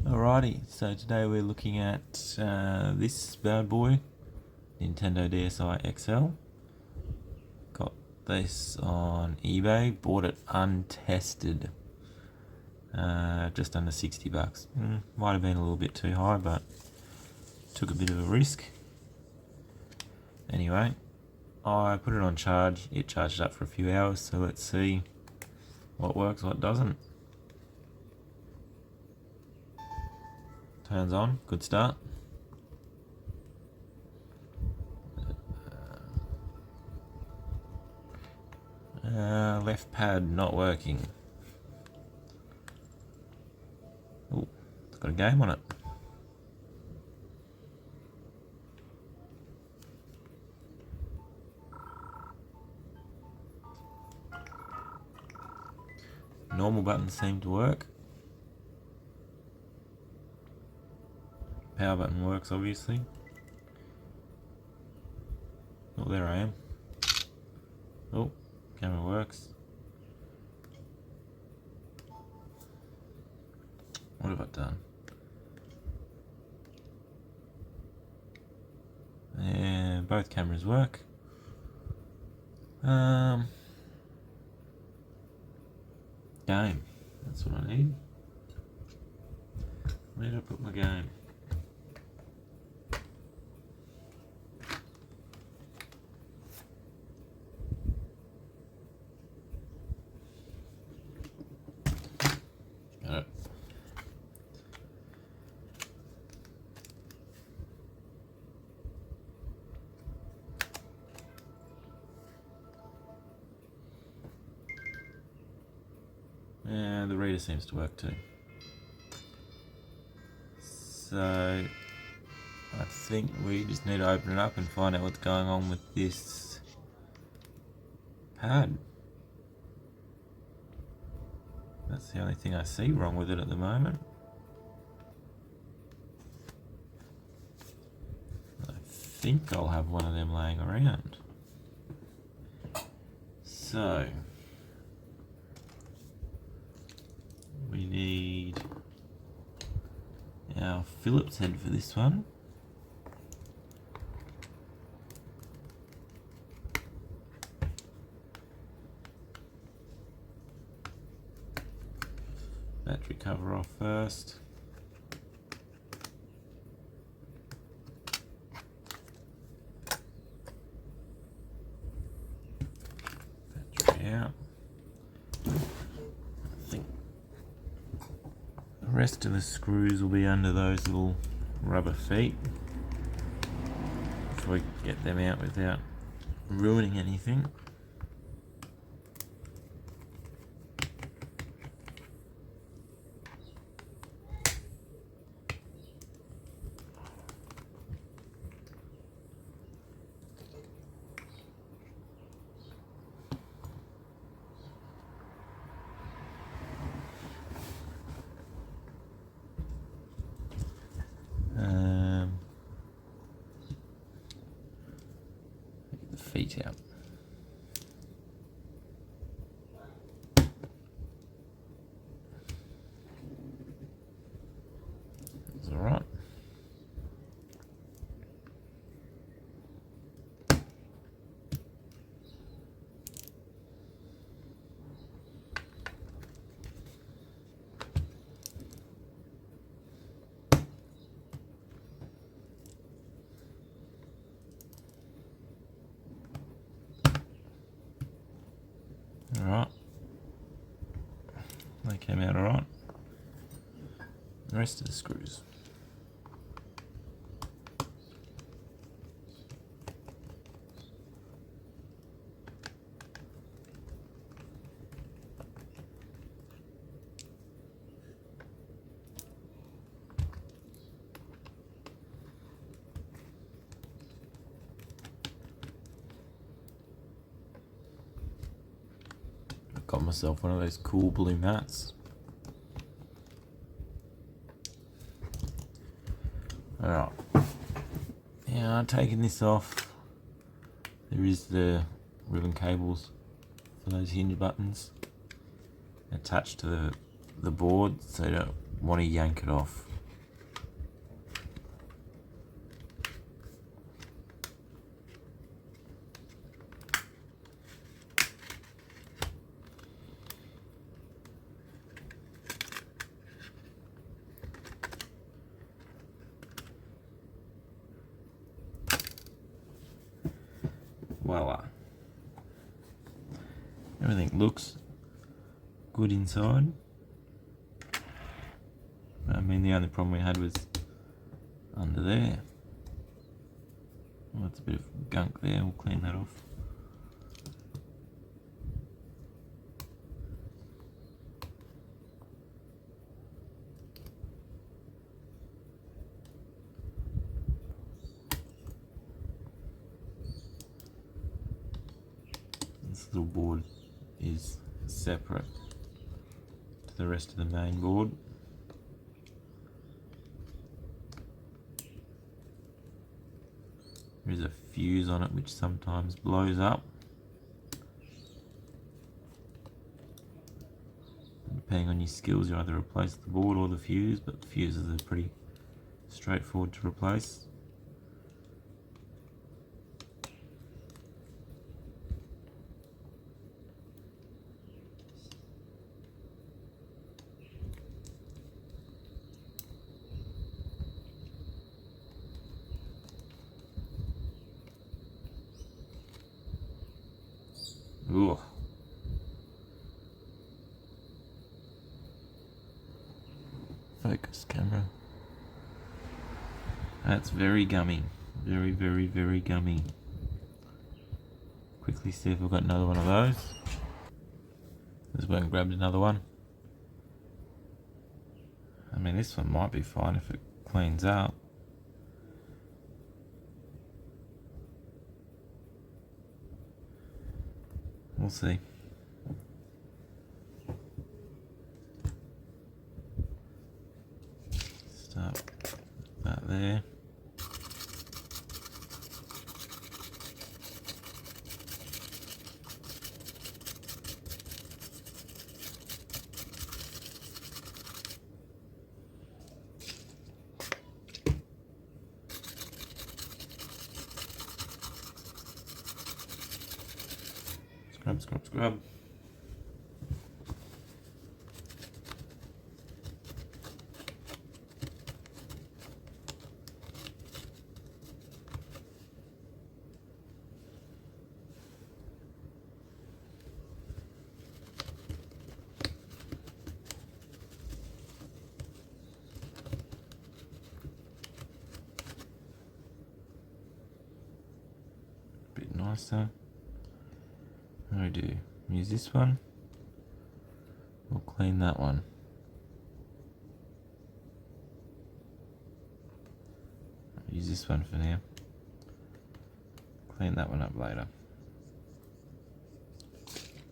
Alrighty, so today we're looking at this bad boy, Nintendo DSi XL. Got this on eBay, bought it untested, just under 60 bucks. Might have been a little bit too high, but took a bit of a risk. Anyway, I put it on charge, it charged up for a few hours, so let's see what works, what doesn't. Turns on, good start. Left pad not working. Oh, it's got a game on it. Normal buttons seem to work. Power button works, obviously. Oh, there I am. Oh, camera works. What have I done? And both cameras work. Game. That's what I need. Where did I put my game? Got it. And the reader seems to work too. So I think we just need to open it up and find out what's going on with this pad. That's the only thing I see wrong with it at the moment. I think I'll have one of them laying around. So we need our Phillips head for this one. Battery cover off first. Battery out. I think the rest of the screws will be under those little rubber feet. If we get them out without ruining anything. Get the feet out. That's all right. Alright, they came out alright. The rest of the screws. Got myself one of those cool blue mats. Alright. Now I'm taking this off. There is the ribbon cables for those hinge buttons attached to the board, so you don't want to yank it off. looks good inside. I mean, the only problem we had was under there. Well, that's a bit of gunk there, we'll clean that off. This little board is separate to the rest of the main board. There is a fuse on it which sometimes blows up. Depending on your skills, you either replace the board or the fuse, but the fuses are pretty straightforward to replace. Ooh. Focus camera. That's very gummy. Very, very, very gummy. Quickly see if I've got another one of those. Just went and grabbed another one. I mean, this one might be fine if it cleans up. We'll see. Start that there. Scrub, scrub, scrub. Bit nicer. What do I do? Use this one. We'll clean that one. I'll use this one for now. Clean that one up later.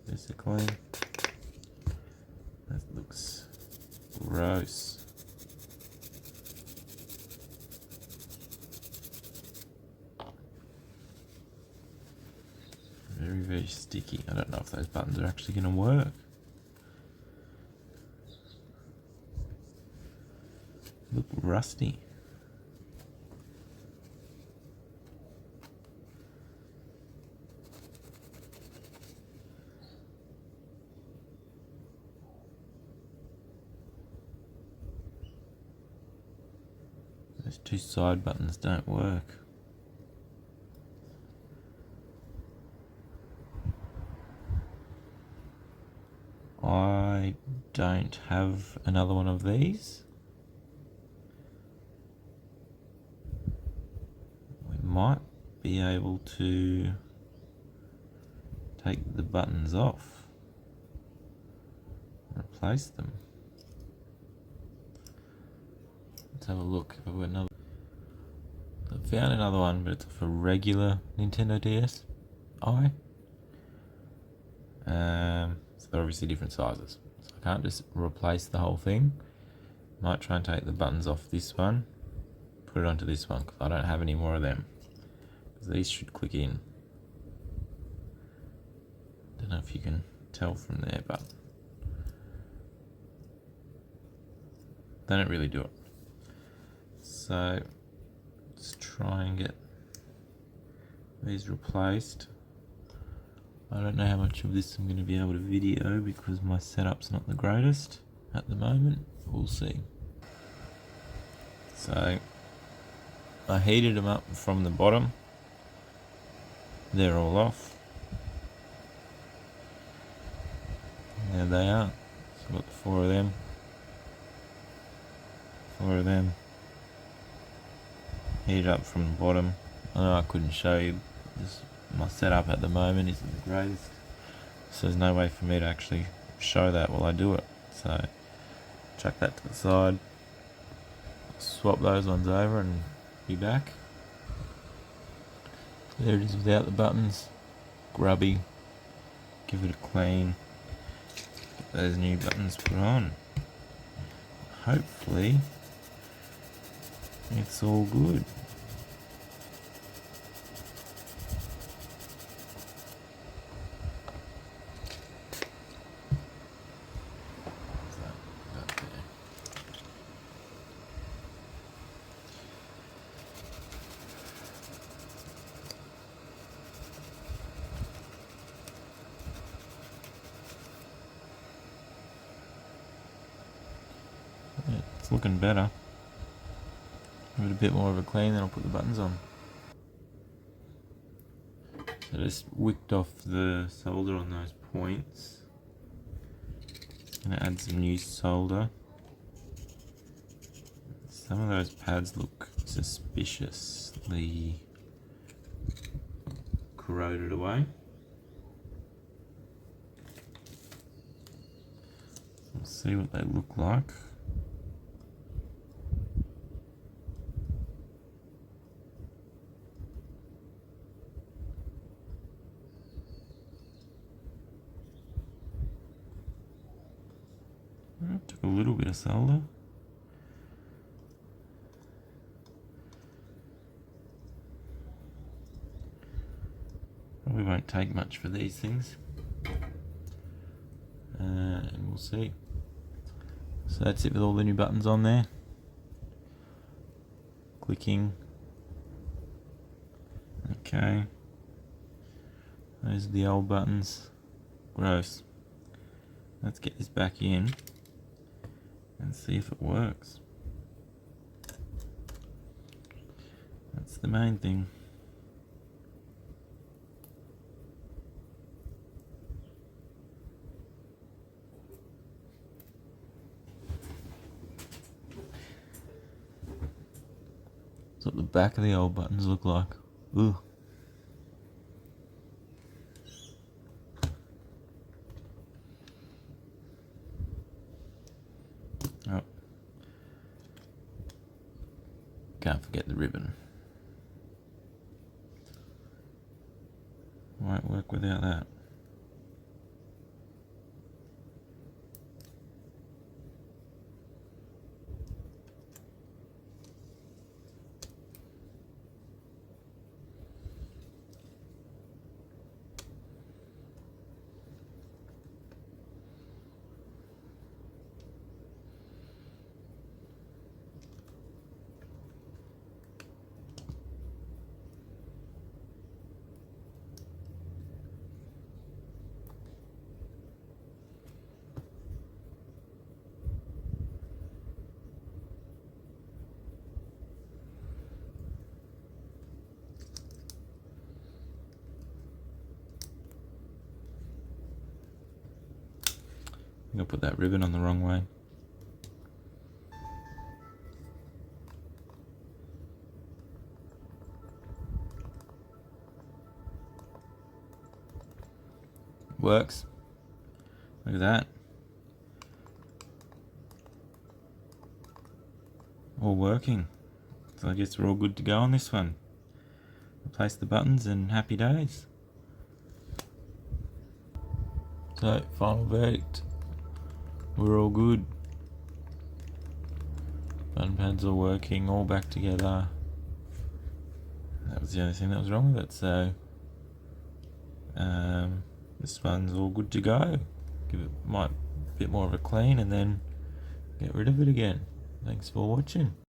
Just a clean. That looks gross. Very, very sticky. I don't know if those buttons are actually going to work. Look rusty. Those two side buttons don't work. I don't have another one of these. We might be able to take the buttons off, replace them. Let's have a look if I've got another. I found another one, but it's for regular Nintendo DSi. So they're obviously different sizes. So I can't just replace the whole thing. Might try and take the buttons off this one, put it onto this one, because I don't have any more of them. Because these should click in. Don't know if you can tell from there, but they don't really do it. So let's try and get these replaced. I don't know how much of this I'm going to be able to video because my setup's not the greatest at the moment. We'll see. So I heated them up from the bottom. They're all off. There they are. So I've got the four of them. Four of them. Heated up from the bottom. I know I couldn't show you. My setup at the moment isn't the greatest, so there's no way for me to actually show that while I do it. So chuck that to the side. Swap those ones over and be back. There it is without the buttons. Grubby. Give it a clean. Get those new buttons put on. Hopefully it's all good. It's looking better. Give it a bit more of a clean, then I'll put the buttons on. So I just wicked off the solder on those points. Gonna add some new solder. Some of those pads look suspiciously corroded away. We'll see what they look like. Took a little bit of solder. Probably won't take much for these things. And we'll see. So that's it with all the new buttons on there. Clicking. Okay. Those are the old buttons. Gross. Let's get this back in and see if it works. That's the main thing. That's what the back of the old buttons look like. Ooh. Oh. Can't forget the ribbon. Won't work without that. I'm gonna put that ribbon on the wrong way. Works. Look at that. All working. So I guess we're all good to go on this one. Replace the buttons and happy days. So, final verdict. We're all good. Button pads are working, all back together. That was the only thing that was wrong with it, so this one's all good to go. Give it a bit more of a clean and then get rid of it again. Thanks for watching.